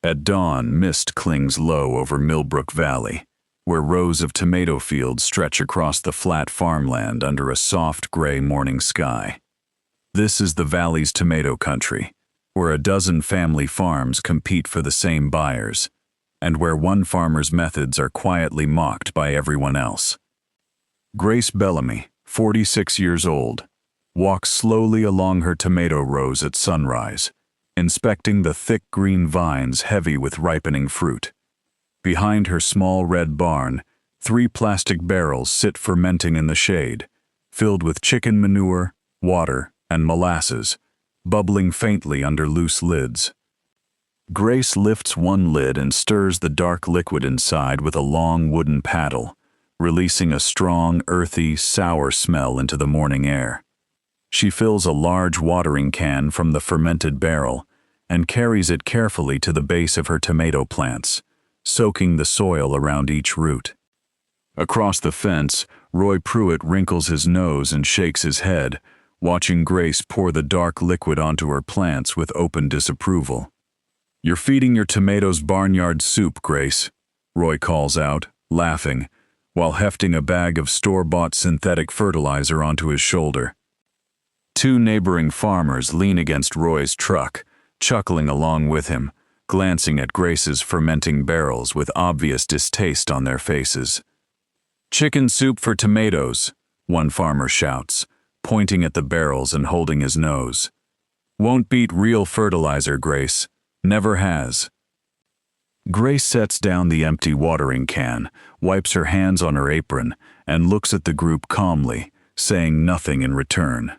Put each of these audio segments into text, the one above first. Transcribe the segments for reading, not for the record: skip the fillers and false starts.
At dawn, mist clings low over Millbrook Valley, where rows of tomato fields stretch across the flat farmland under a soft gray morning sky. This is the valley's tomato country, where a dozen family farms compete for the same buyers, and where one farmer's methods are quietly mocked by everyone else. Grace Bellamy, 46 years old, walks slowly along her tomato rows at sunrise, inspecting the thick green vines heavy with ripening fruit. Behind her small red barn, 3 plastic barrels sit fermenting in the shade, filled with chicken manure, water, and molasses, bubbling faintly under loose lids. Grace lifts one lid and stirs the dark liquid inside with a long wooden paddle, releasing a strong, earthy, sour smell into the morning air. She fills a large watering can from the fermented barrel and carries it carefully to the base of her tomato plants, soaking the soil around each root. Across the fence, Roy Pruitt wrinkles his nose and shakes his head, watching Grace pour the dark liquid onto her plants with open disapproval. "You're feeding your tomatoes barnyard soup, Grace," Roy calls out, laughing, while hefting a bag of store-bought synthetic fertilizer onto his shoulder. 2 neighboring farmers lean against Roy's truck, chuckling along with him, glancing at Grace's fermenting barrels with obvious distaste on their faces. "Chicken soup for tomatoes," one farmer shouts, pointing at the barrels and holding his nose. "Won't beat real fertilizer, Grace. Never has." Grace sets down the empty watering can, wipes her hands on her apron, and looks at the group calmly, saying nothing in return.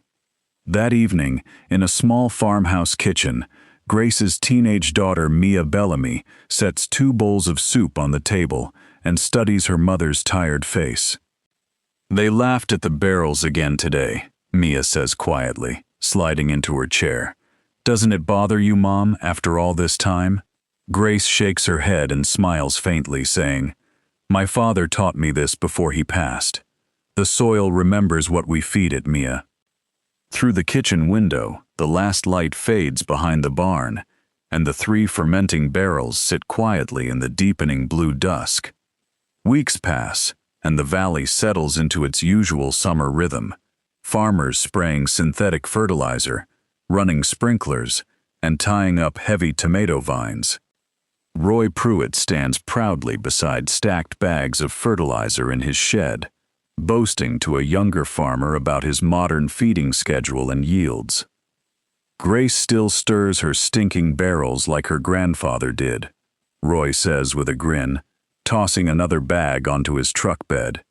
That evening, in a small farmhouse kitchen, Grace's teenage daughter Mia Bellamy sets 2 bowls of soup on the table and studies her mother's tired face. "They laughed at the barrels again today," Mia says quietly, sliding into her chair. "Doesn't it bother you, Mom, after all this time?" Grace shakes her head and smiles faintly, saying, "My father taught me this before he passed. The soil remembers what we feed it, Mia." Through the kitchen window, the last light fades behind the barn, and the 3 fermenting barrels sit quietly in the deepening blue dusk. Weeks pass, and the valley settles into its usual summer rhythm, farmers spraying synthetic fertilizer, running sprinklers, and tying up heavy tomato vines. Roy Pruitt stands proudly beside stacked bags of fertilizer in his shed, boasting to a younger farmer about his modern feeding schedule and yields. Grace still stirs her stinking barrels like her grandfather did, Roy says with a grin, tossing another bag onto his truck bed.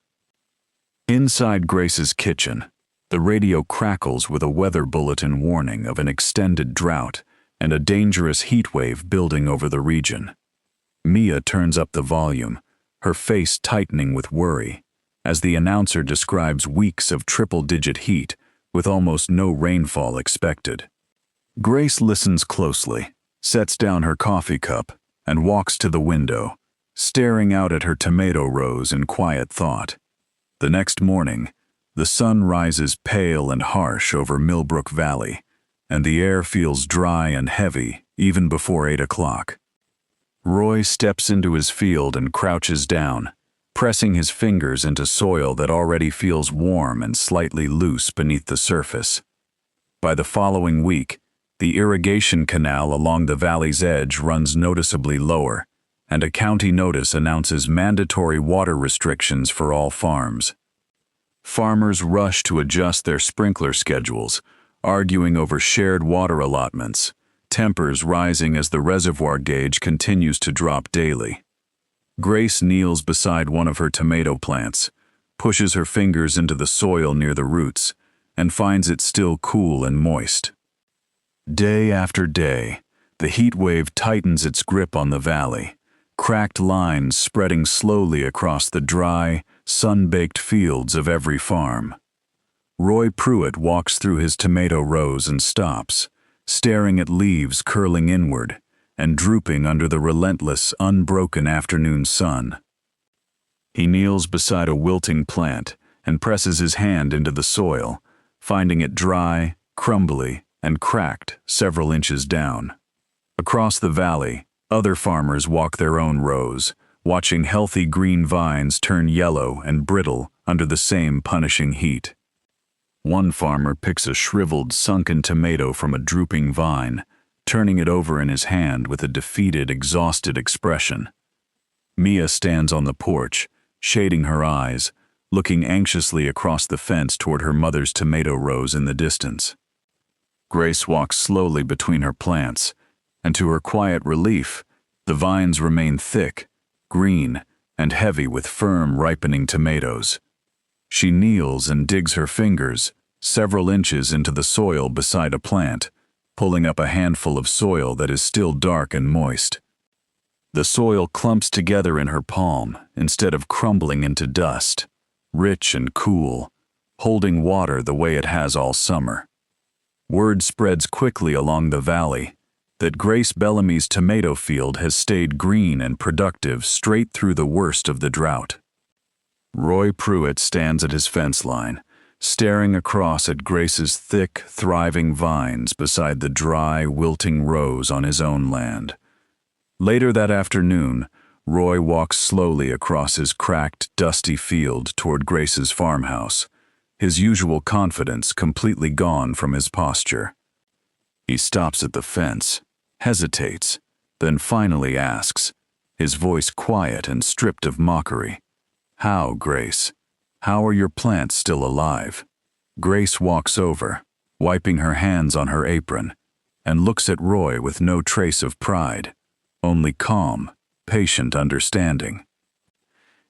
Inside Grace's kitchen, the radio crackles with a weather bulletin warning of an extended drought and a dangerous heat wave building over the region. Mia turns up the volume, her face tightening with worry, as the announcer describes weeks of triple-digit heat with almost no rainfall expected. Grace listens closely, sets down her coffee cup, and walks to the window, staring out at her tomato rows in quiet thought. The next morning, the sun rises pale and harsh over Millbrook Valley, and the air feels dry and heavy even before 8 o'clock. Roy steps into his field and crouches down, pressing his fingers into soil that already feels warm and slightly loose beneath the surface. By the following week, the irrigation canal along the valley's edge runs noticeably lower, and a county notice announces mandatory water restrictions for all farms. Farmers rush to adjust their sprinkler schedules, arguing over shared water allotments, tempers rising as the reservoir gauge continues to drop daily. Grace kneels beside one of her tomato plants, pushes her fingers into the soil near the roots, and finds it still cool and moist. Day after day, the heat wave tightens its grip on the valley, cracked lines spreading slowly across the dry, sun-baked fields of every farm. Roy Pruitt walks through his tomato rows and stops, staring at leaves curling inward and drooping under the relentless, unbroken afternoon sun. He kneels beside a wilting plant and presses his hand into the soil, finding it dry, crumbly, and cracked several inches down. Across the valley, Other farmers walk their own rows, watching healthy green vines turn yellow and brittle under the same punishing heat. One farmer picks a shriveled, sunken tomato from a drooping vine, turning it over in his hand with a defeated, exhausted expression. Mia stands on the porch, shading her eyes, looking anxiously across the fence toward her mother's tomato rows in the distance. Grace walks slowly between her plants, and to her quiet relief, the vines remain thick, green, and heavy with firm, ripening tomatoes. She kneels and digs her fingers several inches into the soil beside a plant, pulling up a handful of soil that is still dark and moist. The soil clumps together in her palm instead of crumbling into dust, rich and cool, holding water the way it has all summer. Word spreads quickly along the valley that Grace Bellamy's tomato field has stayed green and productive straight through the worst of the drought. Roy Pruitt stands at his fence line, staring across at Grace's thick, thriving vines beside the dry, wilting rows on his own land. Later that afternoon, Roy walks slowly across his cracked, dusty field toward Grace's farmhouse, his usual confidence completely gone from his posture. He stops at the fence, hesitates, then finally asks, his voice quiet and stripped of mockery, "How, Grace? How are your plants still alive?" Grace walks over, wiping her hands on her apron, and looks at Roy with no trace of pride, only calm, patient understanding.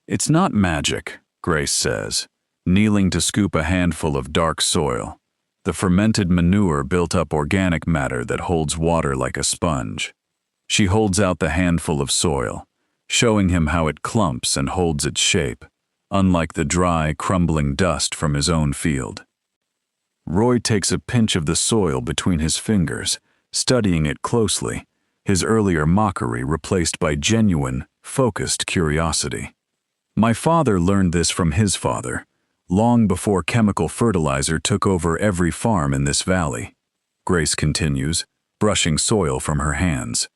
"It's not magic," Grace says, kneeling to scoop a handful of dark soil. The fermented manure built up organic matter that holds water like a sponge. She holds out the handful of soil, showing him how it clumps and holds its shape, unlike the dry, crumbling dust from his own field. Roy takes a pinch of the soil between his fingers, studying it closely, his earlier mockery replaced by genuine, focused curiosity. "My father learned this from his father, long before chemical fertilizer took over every farm in this valley," Grace continues, brushing soil from her hands.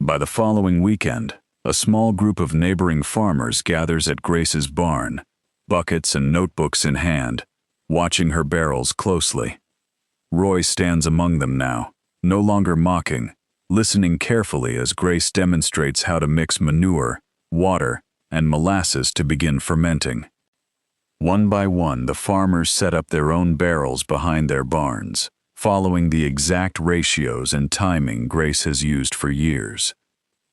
By the following weekend, a small group of neighboring farmers gathers at Grace's barn, buckets and notebooks in hand, watching her barrels closely. Roy stands among them now, no longer mocking, listening carefully as Grace demonstrates how to mix manure, water, and molasses to begin fermenting. One by one, the farmers set up their own barrels behind their barns, following the exact ratios and timing Grace has used for years.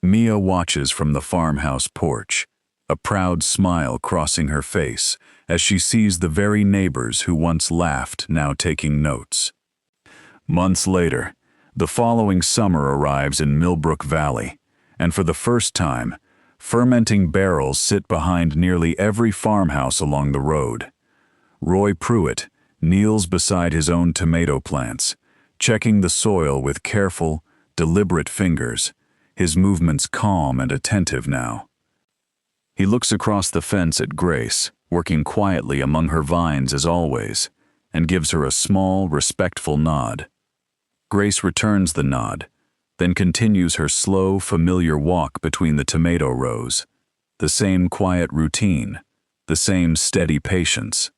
Mia watches from the farmhouse porch, a proud smile crossing her face as she sees the very neighbors who once laughed now taking notes. Months later, the following summer arrives in Millbrook Valley, and for the first time, fermenting barrels sit behind nearly every farmhouse along the road. Roy Pruitt kneels beside his own tomato plants, checking the soil with careful, deliberate fingers, his movements calm and attentive now. He looks across the fence at Grace, working quietly among her vines as always, and gives her a small, respectful nod. Grace returns the nod, then continues her slow, familiar walk between the tomato rows, the same quiet routine, the same steady patience.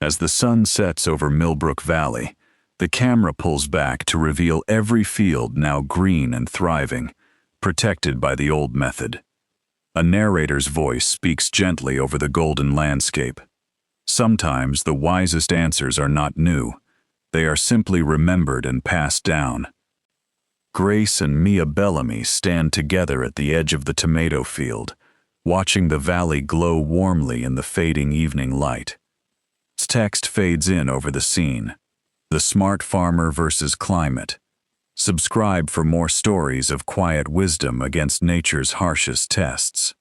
As the sun sets over Millbrook Valley, the camera pulls back to reveal every field now green and thriving, protected by the old method. A narrator's voice speaks gently over the golden landscape. Sometimes the wisest answers are not new, they are simply remembered and passed down. Grace and Mia Bellamy stand together at the edge of the tomato field, watching the valley glow warmly in the fading evening light. Text fades in over the scene. The Smart Farmer versus Climate. Subscribe for more stories of quiet wisdom against nature's harshest tests.